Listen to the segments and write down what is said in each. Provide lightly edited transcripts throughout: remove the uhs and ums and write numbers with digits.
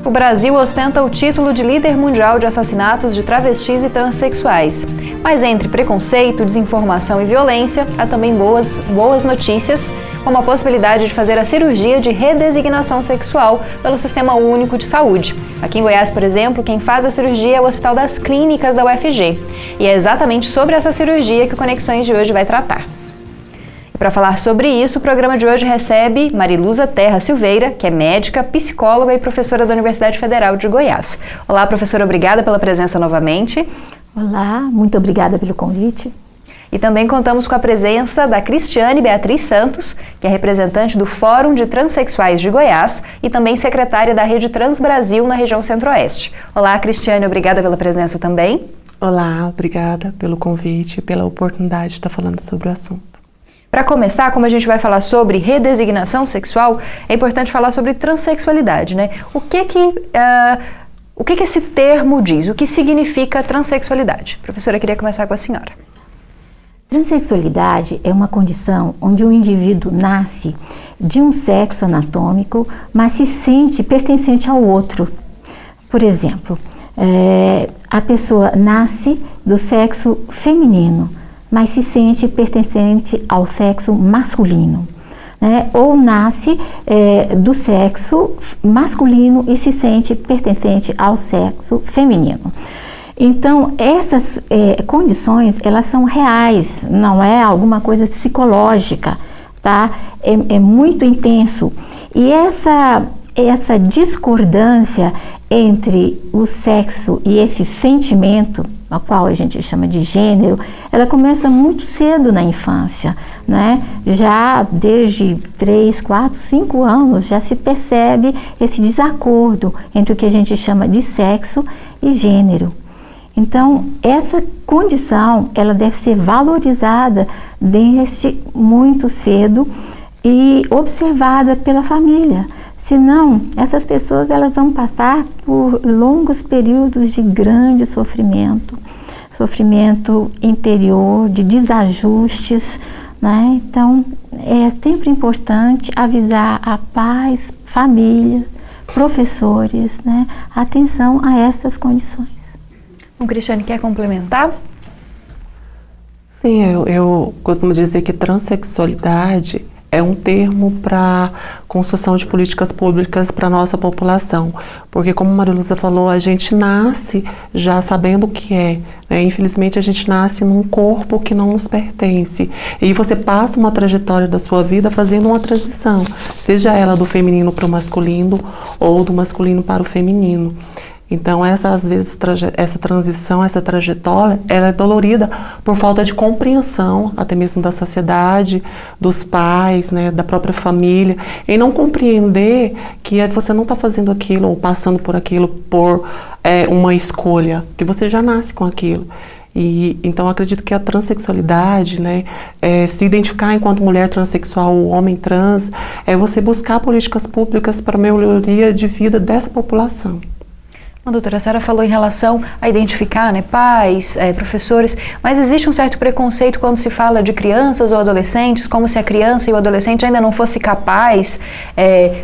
O Brasil ostenta o título de líder mundial de assassinatos de travestis e transexuais. Mas entre preconceito, desinformação e violência, há também boas notícias, como a possibilidade de fazer a cirurgia de redesignação sexual pelo Sistema Único de Saúde. Aqui em Goiás, por exemplo, quem faz a cirurgia é o Hospital das Clínicas da UFG. E é exatamente sobre essa cirurgia que o Conexões de hoje vai tratar. Para falar sobre isso, o programa de hoje recebe Mariluza Terra Silveira, que é médica, psicóloga e professora da Universidade Federal de Goiás. Olá, professora, obrigada pela presença novamente. Olá, muito obrigada pelo convite. E também contamos com a presença da Cristiane Beatriz Santos, que é representante do Fórum de Transsexuais de Goiás e também secretária da Rede Trans Brasil na região Centro-Oeste. Olá, Cristiane, obrigada pela presença também. Olá, obrigada pelo convite e pela oportunidade de estar falando sobre o assunto. Para começar, como a gente vai falar sobre redesignação sexual, é importante falar sobre transexualidade, né? O que esse termo diz? O que significa transexualidade? Professora, eu queria começar com a senhora. Transexualidade é uma condição onde o indivíduo nasce de um sexo anatômico, mas se sente pertencente ao outro. Por exemplo, a pessoa nasce do sexo feminino, mas se sente pertencente ao sexo masculino, né? Ou nasce do sexo masculino e se sente pertencente ao sexo feminino. Então, essas condições, elas são reais, não é alguma coisa psicológica, tá? É muito intenso. E essa discordância entre o sexo e esse sentimento, a qual a gente chama de gênero, ela começa muito cedo na infância, né? Já desde 3, 4, 5 anos já se percebe esse desacordo entre o que a gente chama de sexo e gênero. Então, essa condição, ela deve ser valorizada desde muito cedo e observada pela família. Senão, essas pessoas elas vão passar por longos períodos de grande sofrimento interior, de desajustes, né? Então, é sempre importante avisar a pais, família, professores, né? Atenção a essas condições. O Cristiane quer complementar? Sim, eu costumo dizer que transexualidade é um termo para construção de políticas públicas para a nossa população, porque como a Mariluza falou, a gente nasce já sabendo o que é, né? Infelizmente a gente nasce num corpo que não nos pertence, e você passa uma trajetória da sua vida fazendo uma transição, seja ela do feminino para o masculino ou do masculino para o feminino. Então, às vezes, essa transição, essa trajetória, ela é dolorida por falta de compreensão, até mesmo da sociedade, dos pais, né, da própria família, em não compreender que você não está fazendo aquilo ou passando por aquilo por uma escolha, que você já nasce com aquilo. E então acredito que a transexualidade, né, se identificar enquanto mulher transexual ou homem trans, é você buscar políticas públicas para a melhoria de vida dessa população. Doutora, a senhora falou em relação a identificar, né, pais, professores, mas existe um certo preconceito quando se fala de crianças ou adolescentes, como se a criança e o adolescente ainda não fosse capaz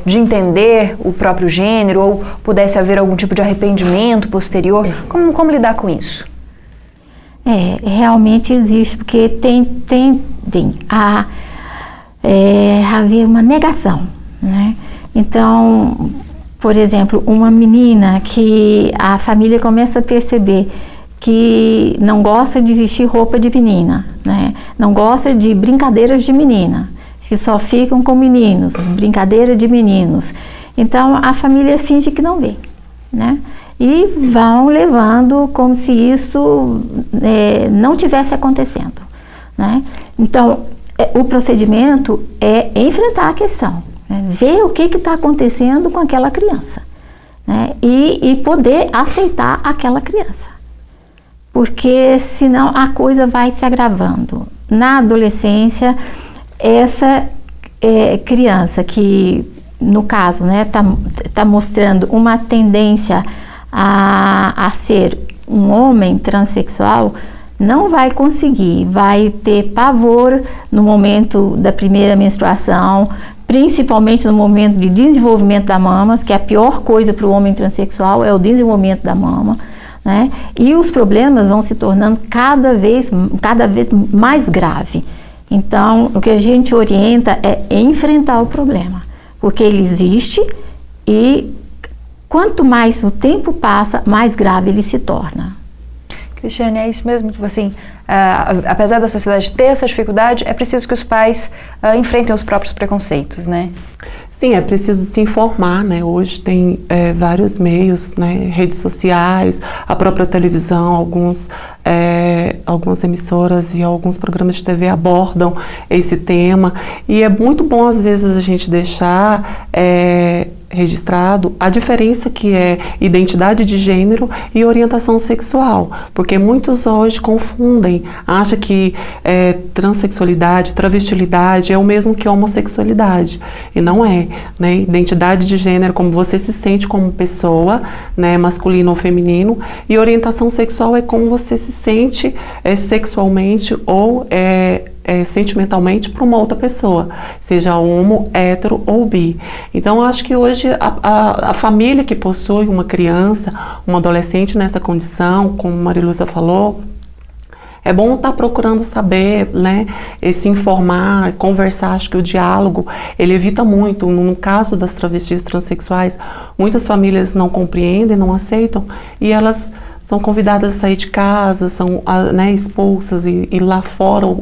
de entender o próprio gênero ou pudesse haver algum tipo de arrependimento posterior. Como lidar com isso? Realmente existe, porque tem a haver uma negação, né? Então, por exemplo, uma menina que a família começa a perceber que não gosta de vestir roupa de menina, né? Não gosta de brincadeiras de menina, que só ficam com meninos, brincadeira de meninos. Então, a família finge que não vê, né? E vão levando como se isso não tivesse acontecendo, né? Então, o procedimento é enfrentar a questão, né? Ver o que está acontecendo com aquela criança, né? E poder aceitar aquela criança, porque senão a coisa vai se agravando. Na adolescência, essa criança que, no caso, né, tá mostrando uma tendência a ser um homem transexual, não vai conseguir, vai ter pavor no momento da primeira menstruação, principalmente no momento de desenvolvimento da mama, que é a pior coisa para o homem transexual, é o desenvolvimento da mama, né? E os problemas vão se tornando cada vez mais grave. Então, o que a gente orienta é enfrentar o problema, porque ele existe e quanto mais o tempo passa, mais grave ele se torna. Cristiane, é isso mesmo? Tipo assim, apesar da sociedade ter essa dificuldade, é preciso que os pais enfrentem os próprios preconceitos, né? Sim, é preciso se informar, né? Hoje tem vários meios, né? Redes sociais, a própria televisão, algumas emissoras e alguns programas de TV abordam esse tema. E é muito bom, às vezes, a gente deixar registrado a diferença que é identidade de gênero e orientação sexual, porque muitos hoje confundem, acham que transexualidade, travestilidade é o mesmo que homossexualidade, e não é, né? Identidade de gênero, como você se sente como pessoa, né, masculino ou feminino, e orientação sexual é como você se sente sexualmente ou sentimentalmente para uma outra pessoa, seja homo, hétero ou bi. Então, eu acho que hoje a família que possui uma criança, um adolescente nessa condição, como Mariluza falou, é bom estar procurando saber, né, se informar, conversar. Acho que o diálogo, ele evita muito. No caso das travestis transexuais, muitas famílias não compreendem, não aceitam, e elas são convidadas a sair de casa, são expulsas, e lá fora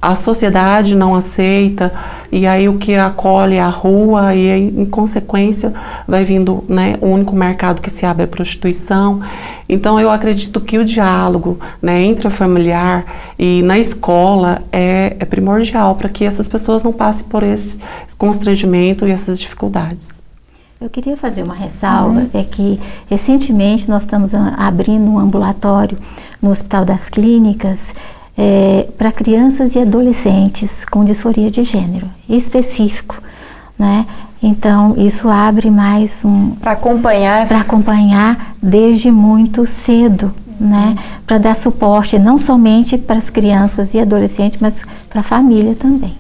a sociedade não aceita, e aí o que acolhe é a rua, e aí, em consequência, vai vindo, né, o único mercado que se abre é a prostituição. Então, eu acredito que o diálogo, né, intrafamiliar e na escola é primordial para que essas pessoas não passem por esse constrangimento e essas dificuldades. Eu queria fazer uma ressalva, é que recentemente nós estamos abrindo um ambulatório no Hospital das Clínicas para crianças e adolescentes com disforia de gênero específico, né? Então, isso abre mais para acompanhar desde muito cedo, né? Para dar suporte não somente para as crianças e adolescentes, mas para a família também.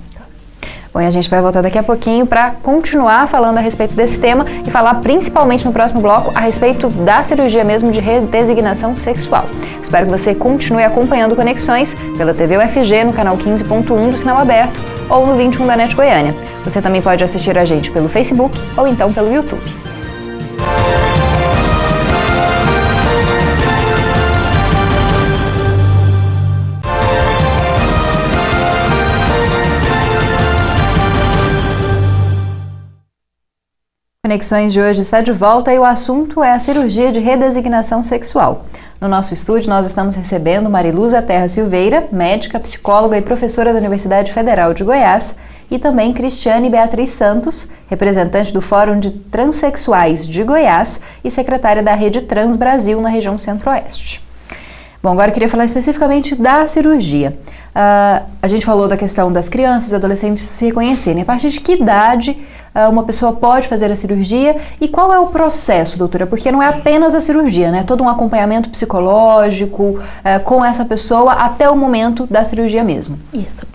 Bom, e a gente vai voltar daqui a pouquinho para continuar falando a respeito desse tema e falar principalmente no próximo bloco a respeito da cirurgia mesmo de redesignação sexual. Espero que você continue acompanhando Conexões pela TV UFG no canal 15.1 do Sinal Aberto ou no 21 da NET Goiânia. Você também pode assistir a gente pelo Facebook ou então pelo YouTube. Conexões de hoje está de volta e o assunto é a cirurgia de redesignação sexual. No nosso estúdio, nós estamos recebendo Mariluza Terra Silveira, médica, psicóloga e professora da Universidade Federal de Goiás, e também Cristiane Beatriz Santos, representante do Fórum de Transsexuais de Goiás e secretária da Rede Trans Brasil na região Centro-Oeste. Bom, agora eu queria falar especificamente da cirurgia. A gente falou da questão das crianças e adolescentes se reconhecerem. A partir de que idade uma pessoa pode fazer a cirurgia e qual é o processo, doutora? Porque não é apenas a cirurgia, né? Todo um acompanhamento psicológico com essa pessoa até o momento da cirurgia mesmo. Isso.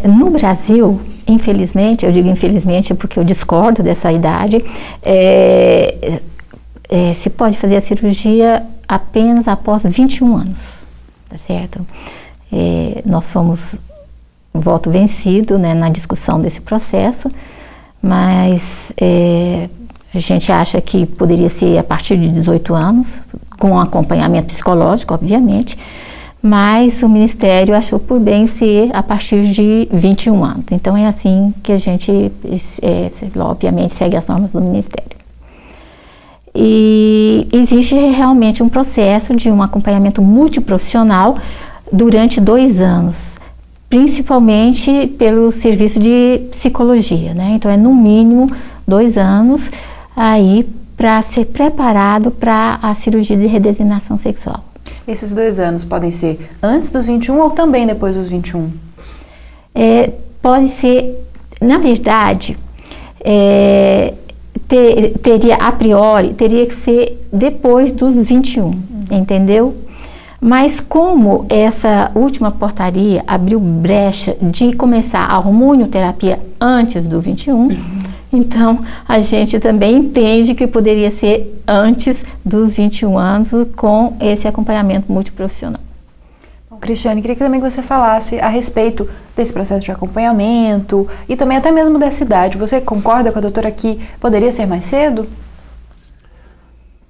No Brasil, infelizmente, eu digo infelizmente porque eu discordo dessa idade, se pode fazer a cirurgia apenas após 21 anos, tá certo? Nós fomos voto vencido, né, na discussão desse processo, mas a gente acha que poderia ser a partir de 18 anos, com acompanhamento psicológico, obviamente, mas o Ministério achou por bem ser a partir de 21 anos. Então é assim que a gente, obviamente, segue as normas do Ministério. E existe realmente um processo de um acompanhamento multiprofissional durante 2 anos, principalmente pelo serviço de psicologia, né? Então é no mínimo 2 anos aí para ser preparado para a cirurgia de redesignação sexual. Esses 2 anos podem ser antes dos 21 ou também depois dos 21? Pode ser, na verdade, teria a priori, teria que ser depois dos 21, entendeu? Mas como essa última portaria abriu brecha de começar a hormonioterapia antes do 21, então a gente também entende que poderia ser antes dos 21 anos com esse acompanhamento multiprofissional. Bom, Cristiane, queria que também você falasse a respeito desse processo de acompanhamento e também até mesmo dessa idade. Você concorda com a doutora que poderia ser mais cedo?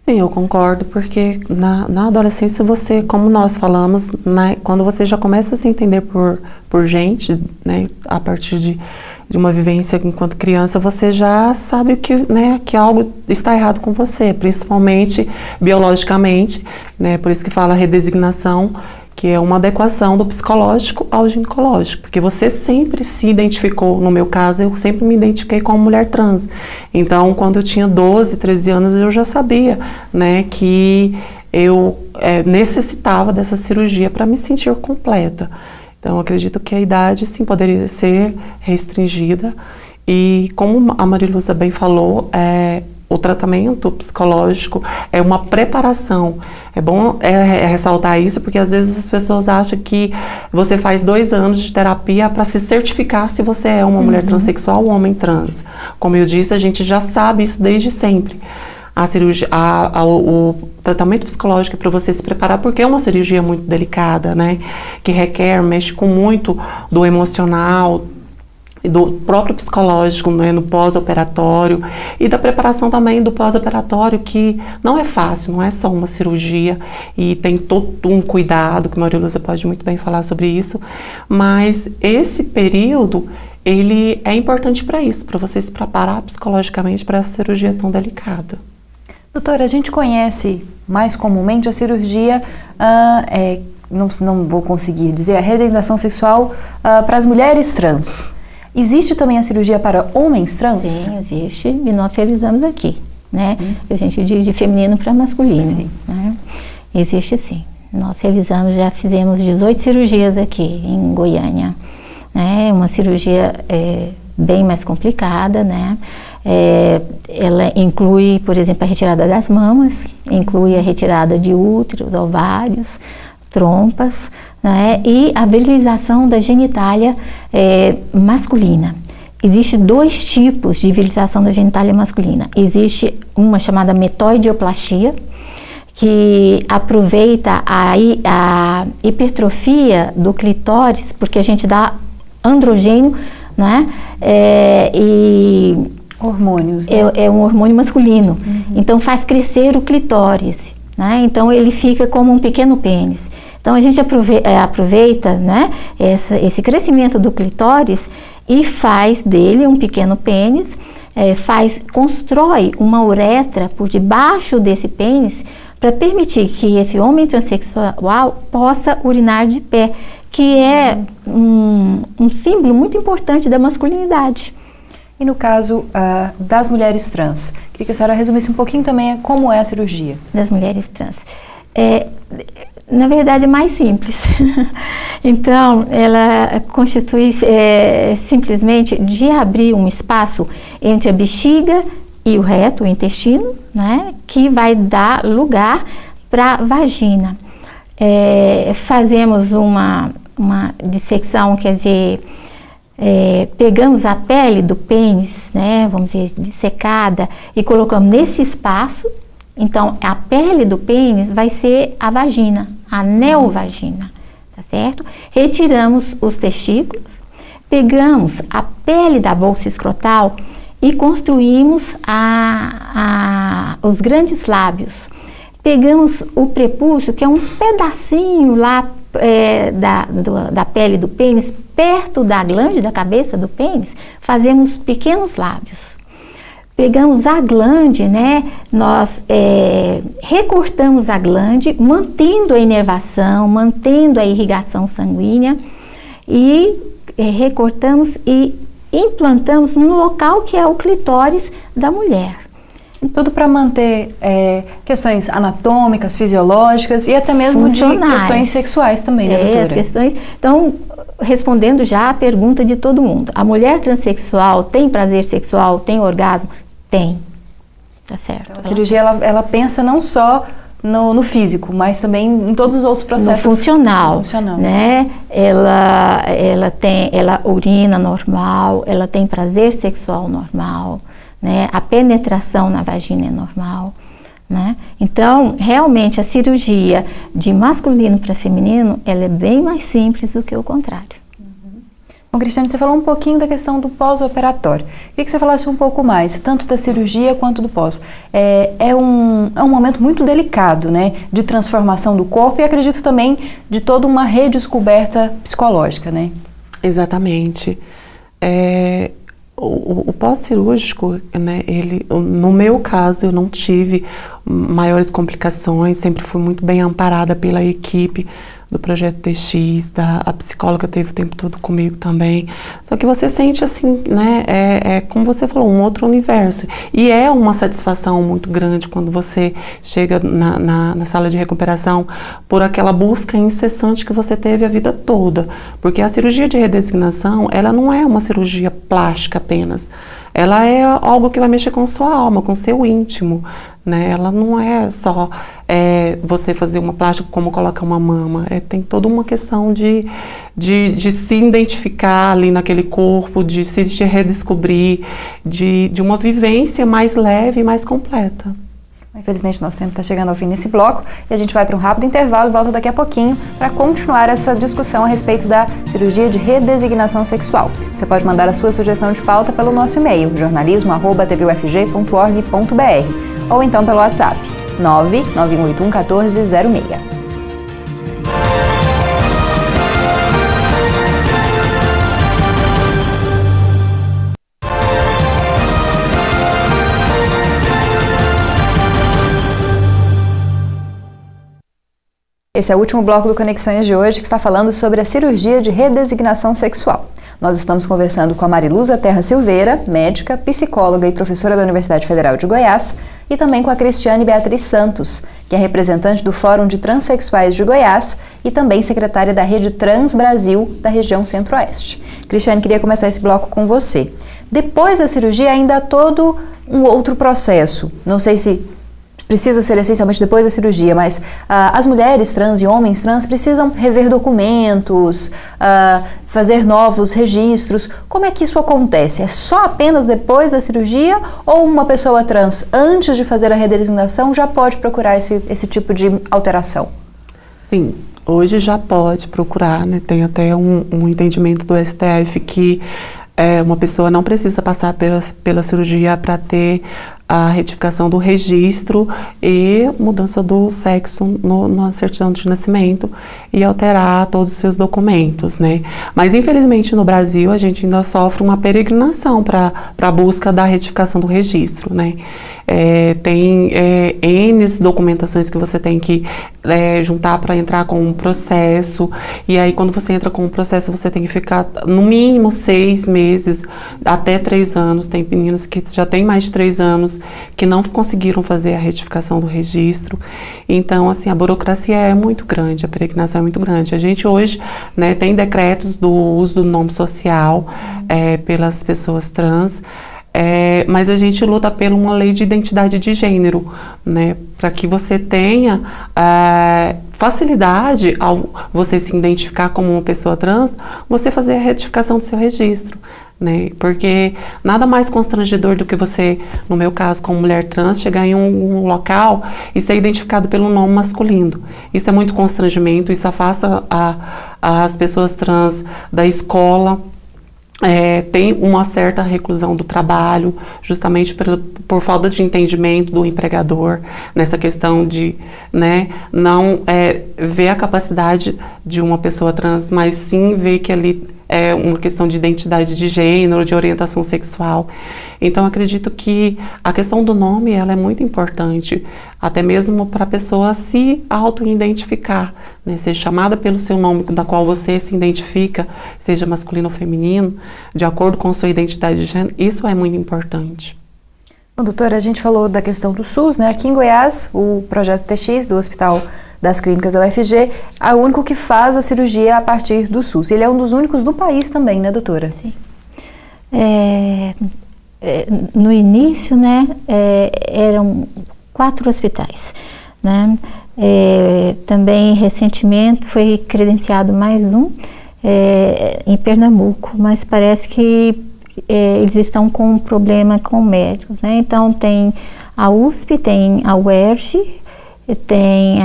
Sim, eu concordo, porque na adolescência você, como nós falamos, né, quando você já começa a se entender por gente, né, a partir de uma vivência enquanto criança, você já sabe que algo está errado com você, principalmente biologicamente, né, por isso que fala redesignação, que é uma adequação do psicológico ao ginecológico, porque você sempre se identificou, no meu caso, eu sempre me identifiquei como mulher trans. Então, quando eu tinha 12, 13 anos, eu já sabia, né, que eu necessitava dessa cirurgia para me sentir completa. Então, eu acredito que a idade, sim, poderia ser restringida. E, como a Mariluza bem falou, o tratamento psicológico é uma preparação. É bom ressaltar isso, porque às vezes as pessoas acham que você faz 2 anos de terapia para se certificar se você é uma mulher transexual ou homem trans. Como eu disse, a gente já sabe isso desde sempre. A cirurgia, o tratamento psicológico é para você se preparar, porque é uma cirurgia muito delicada, né? Que mexe com muito do emocional, do próprio psicológico, né, no pós-operatório, e da preparação também do pós-operatório, que não é fácil, não é só uma cirurgia, e tem todo um cuidado, que a Mariluza pode muito bem falar sobre isso, mas esse período, ele é importante para isso, para você se preparar psicologicamente para essa cirurgia tão delicada. Doutora, a gente conhece mais comumente a cirurgia, não vou conseguir dizer, a redesignação sexual para as mulheres trans. Existe também a cirurgia para homens trans? Sim, existe, e nós realizamos aqui, né? A gente diz de feminino para masculino, né? Existe sim. Nós realizamos, já fizemos 18 cirurgias aqui em Goiânia, né? Uma cirurgia bem mais complicada, né? Ela inclui, por exemplo, a retirada das mamas, inclui a retirada de úteros, ovários, trompas, né, e a virilização da genitália masculina. Existem 2 tipos de virilização da genitália masculina. Existe uma chamada metoidioplastia, que aproveita a hipertrofia do clitóris, porque a gente dá androgênio, né, e hormônios, né? É um hormônio masculino, então faz crescer o clitóris, né? Então ele fica como um pequeno pênis. Então a gente aproveita, né, esse crescimento do clitóris e faz dele um pequeno pênis, constrói uma uretra por debaixo desse pênis para permitir que esse homem transexual possa urinar de pé, que é um símbolo muito importante da masculinidade. E no caso das mulheres trans, queria que a senhora resumisse um pouquinho também como é a cirurgia. Das mulheres trans. Na verdade, é mais simples. Então, ela constitui simplesmente de abrir um espaço entre a bexiga e o reto, o intestino, né, que vai dar lugar para a vagina. Fazemos uma dissecção, quer dizer, pegamos a pele do pênis, né, vamos dizer, dissecada, e colocamos nesse espaço. Então, a pele do pênis vai ser a vagina, a neovagina, tá certo? Retiramos os testículos, pegamos a pele da bolsa escrotal e construímos os grandes lábios. Pegamos o prepúcio, que é um pedacinho lá da pele do pênis, perto da glande da cabeça do pênis, fazemos pequenos lábios. Pegamos a glande, né? Nós recortamos a glande, mantendo a inervação, mantendo a irrigação sanguínea, e recortamos e implantamos no local que é o clitóris da mulher. Tudo para manter questões anatômicas, fisiológicas e até mesmo de questões sexuais também, né, doutora? As questões. Então, respondendo já a pergunta de todo mundo, a mulher transexual tem prazer sexual, tem orgasmo? Tem, tá certo. Então, a cirurgia, ela pensa não só no físico, mas também em todos os outros processos. No funcional, né? Ela urina normal, ela tem prazer sexual normal, né? A penetração na vagina é normal, né? Então, realmente, a cirurgia de masculino para feminino, ela é bem mais simples do que o contrário. Bom, Cristiane, você falou um pouquinho da questão do pós-operatório. Queria que você falasse um pouco mais, tanto da cirurgia quanto do pós. É um momento muito delicado, né, de transformação do corpo e acredito também de toda uma redescoberta psicológica, né? Exatamente. O pós-cirúrgico, né, no meu caso, eu não tive maiores complicações, sempre fui muito bem amparada pela equipe do Projeto TX, a psicóloga teve o tempo todo comigo também. Só que você sente assim, né, como você falou, um outro universo. E é uma satisfação muito grande quando você chega na sala de recuperação por aquela busca incessante que você teve a vida toda. Porque a cirurgia de redesignação, ela não é uma cirurgia plástica apenas. Ela é algo que vai mexer com sua alma, com seu íntimo, né? Ela não é só você fazer uma plástica como colocar uma mama. Tem toda uma questão de se identificar ali naquele corpo, de se redescobrir, de uma vivência mais leve e mais completa. Infelizmente, nosso tempo está chegando ao fim nesse bloco e a gente vai para um rápido intervalo e volta daqui a pouquinho para continuar essa discussão a respeito da cirurgia de redesignação sexual. Você pode mandar a sua sugestão de pauta pelo nosso e-mail, jornalismo@tvufg.org.br ou então pelo WhatsApp 99181 1406. Esse é o último bloco do Conexões de hoje, que está falando sobre a cirurgia de redesignação sexual. Nós estamos conversando com a Mariluza Terra Silveira, médica, psicóloga e professora da Universidade Federal de Goiás, e também com a Cristiane Beatriz Santos, que é representante do Fórum de Transsexuais de Goiás e também secretária da Rede Trans Brasil da região Centro-Oeste. Cristiane, queria começar esse bloco com você. Depois da cirurgia ainda há todo um outro processo. Não sei se precisa ser essencialmente depois da cirurgia, mas as mulheres trans e homens trans precisam rever documentos, fazer novos registros. Como é que isso acontece? É só apenas depois da cirurgia ou uma pessoa trans, antes de fazer a redesignação, já pode procurar esse tipo de alteração? Sim, hoje já pode procurar, né? Tem até um entendimento do STF que uma pessoa não precisa passar pela cirurgia para ter a retificação do registro e mudança do sexo na certidão de nascimento e alterar todos os seus documentos, né? Mas infelizmente no Brasil a gente ainda sofre uma peregrinação para a busca da retificação do registro, né? Tem N documentações que você tem que juntar para entrar com um processo, e aí quando você entra com um processo você tem que ficar no mínimo 6 meses, até 3 anos, tem meninas que já têm mais de 3 anos que não conseguiram fazer a retificação do registro. Então, assim, a burocracia é muito grande, a peregrinação é muito grande. A gente hoje, né, tem decretos do uso do nome social pelas pessoas trans, mas a gente luta por uma lei de identidade de gênero, né, para que você tenha facilidade ao você se identificar como uma pessoa trans, você fazer a retificação do seu registro, né, porque nada mais constrangedor do que você, no meu caso, como mulher trans, chegar em um local e ser identificado pelo nome masculino. Isso é muito constrangimento, isso afasta as pessoas trans da escola. Tem uma certa reclusão do trabalho, justamente por falta de entendimento do empregador, nessa questão de, né, não ver a capacidade de uma pessoa trans, mas sim ver que ali é uma questão de identidade de gênero, de orientação sexual. Então, acredito que a questão do nome, ela é muito importante, até mesmo para a pessoa se auto-identificar, né? Ser chamada pelo seu nome, da qual você se identifica, seja masculino ou feminino, de acordo com sua identidade de gênero, isso é muito importante. Bom, doutora, a gente falou da questão do SUS, né? Aqui em Goiás, o projeto TX do Hospital das Clínicas da UFG é o único que faz a cirurgia a partir do SUS. Ele é um dos únicos do país também, né, doutora? Sim. No início, né, eram 4 hospitais. né? Também recentemente foi credenciado mais um em Pernambuco, mas parece que eles estão com um problema com médicos, né? Então tem a USP, tem a UERJ, tem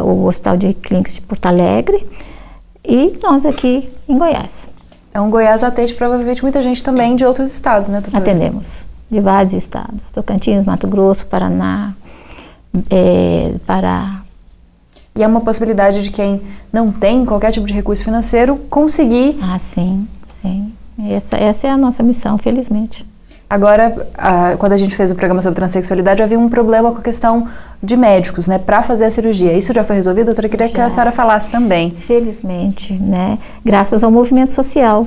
o Hospital de Clínicas de Porto Alegre e nós aqui em Goiás. Então, Goiás atende provavelmente muita gente também de outros estados, né, doutora? Atendemos de vários estados, Tocantins, Mato Grosso, Paraná, Pará. E é uma possibilidade de quem não tem qualquer tipo de recurso financeiro conseguir... Ah, sim, sim. Essa é a nossa missão, felizmente. Agora, quando a gente fez o programa sobre transexualidade, havia um problema com a questão de médicos, né, para fazer a cirurgia. Isso já foi resolvido, doutora? Eu queria que a senhora falasse também. Felizmente, né, graças ao movimento social.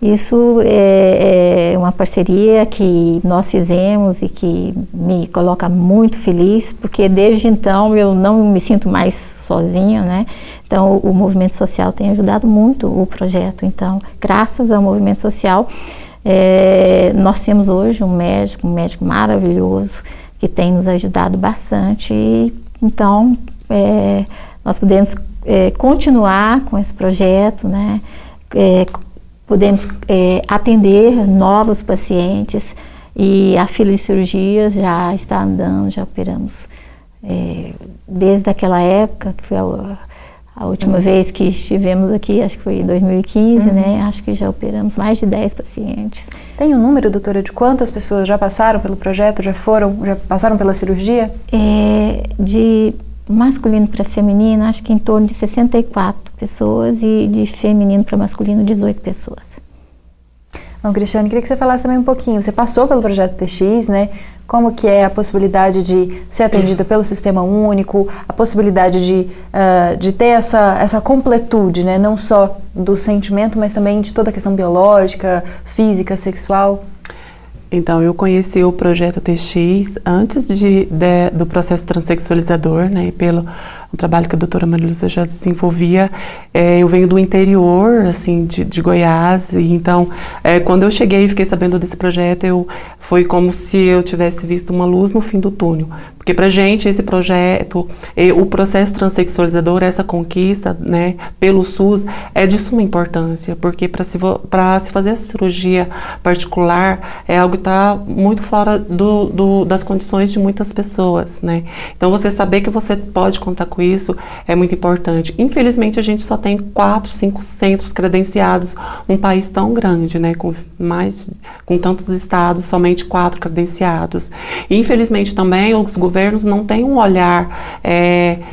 Isso é uma parceria que nós fizemos e que me coloca muito feliz, porque desde então eu não me sinto mais sozinha, né? Então o movimento social tem ajudado muito o projeto. Então, graças ao movimento social, nós temos hoje um médico maravilhoso que tem nos ajudado bastante. E, então, nós podemos continuar com esse projeto, né? Podemos atender novos pacientes e a fila de cirurgias já está andando, já operamos desde aquela época, que foi a última vez que estivemos aqui, acho que foi em 2015, né? Acho que já operamos mais de 10 pacientes. Tem um número, doutora, de quantas pessoas já passaram pelo projeto, já passaram pela cirurgia? De masculino para feminino, acho que em torno de 64 pessoas e de feminino para masculino, 18 pessoas. Bom, Cristiane, queria que você falasse também um pouquinho. Você passou pelo projeto TX, né? Como que é a possibilidade de ser atendida pelo Sistema Único, a possibilidade de ter essa completude, né? Não só do sentimento, mas também de toda a questão biológica, física, sexual. Então, eu conheci o projeto TX antes do processo transexualizador, né, pelo trabalho que a doutora Maria Lúcia já desenvolvia. Eu venho do interior, assim, de Goiás, e então, quando eu cheguei e fiquei sabendo desse projeto, foi como se eu tivesse visto uma luz no fim do túnel. Porque pra gente, esse projeto, o processo transexualizador, essa conquista, né, pelo SUS, é de suma importância, porque para se fazer essa cirurgia particular, é algo que está muito fora das condições de muitas pessoas, né? Então, você saber que você pode contar com isso é muito importante. Infelizmente, a gente só tem 4, 5 centros credenciados, um país tão grande, né, com tantos estados, somente 4 credenciados. E, infelizmente, também, os governos não têm um olhar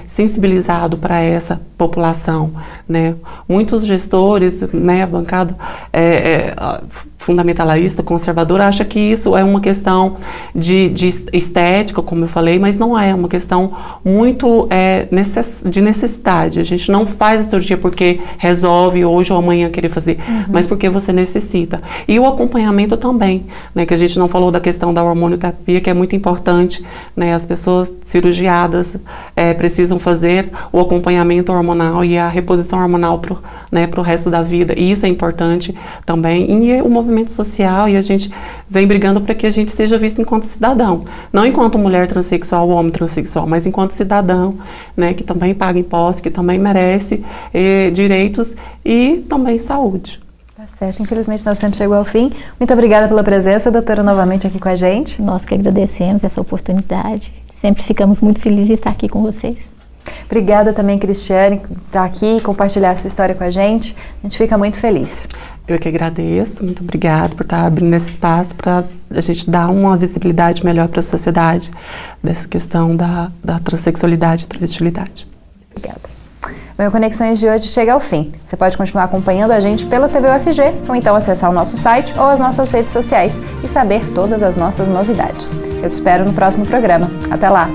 sensibilizado para essa população, né? Muitos gestores, né, a bancada fundamentalista, conservadora, acha que isso é uma questão de estética, como eu falei, mas não é uma questão muito de necessidade. A gente não faz a cirurgia porque resolve hoje ou amanhã querer fazer, mas porque você necessita. E o acompanhamento também, né, que a gente não falou da questão da hormonioterapia, que é muito importante, né? As pessoas cirurgiadas precisam fazer o acompanhamento hormonal e a reposição hormonal pro resto da vida, e isso é importante também. E o movimento social, e a gente vem brigando para que a gente seja visto enquanto cidadão, não enquanto mulher transexual ou homem transexual, mas enquanto cidadão, né, que também paga impostos, que também merece direitos e também saúde. Tá certo, infelizmente nosso tempo chegou ao fim. Muito obrigada pela presença, doutora, novamente aqui com a gente. Nós que agradecemos essa oportunidade, sempre ficamos muito felizes de estar aqui com vocês. Obrigada também, Cristiane, por estar aqui e compartilhar a sua história com a gente. A gente fica muito feliz. Eu que agradeço, muito obrigada por estar abrindo esse espaço para a gente dar uma visibilidade melhor para a sociedade dessa questão da transexualidade e travestilidade. Obrigada. Bom, Conexões de hoje chega ao fim. Você pode continuar acompanhando a gente pela TV UFG ou então acessar o nosso site ou as nossas redes sociais e saber todas as nossas novidades. Eu te espero no próximo programa. Até lá!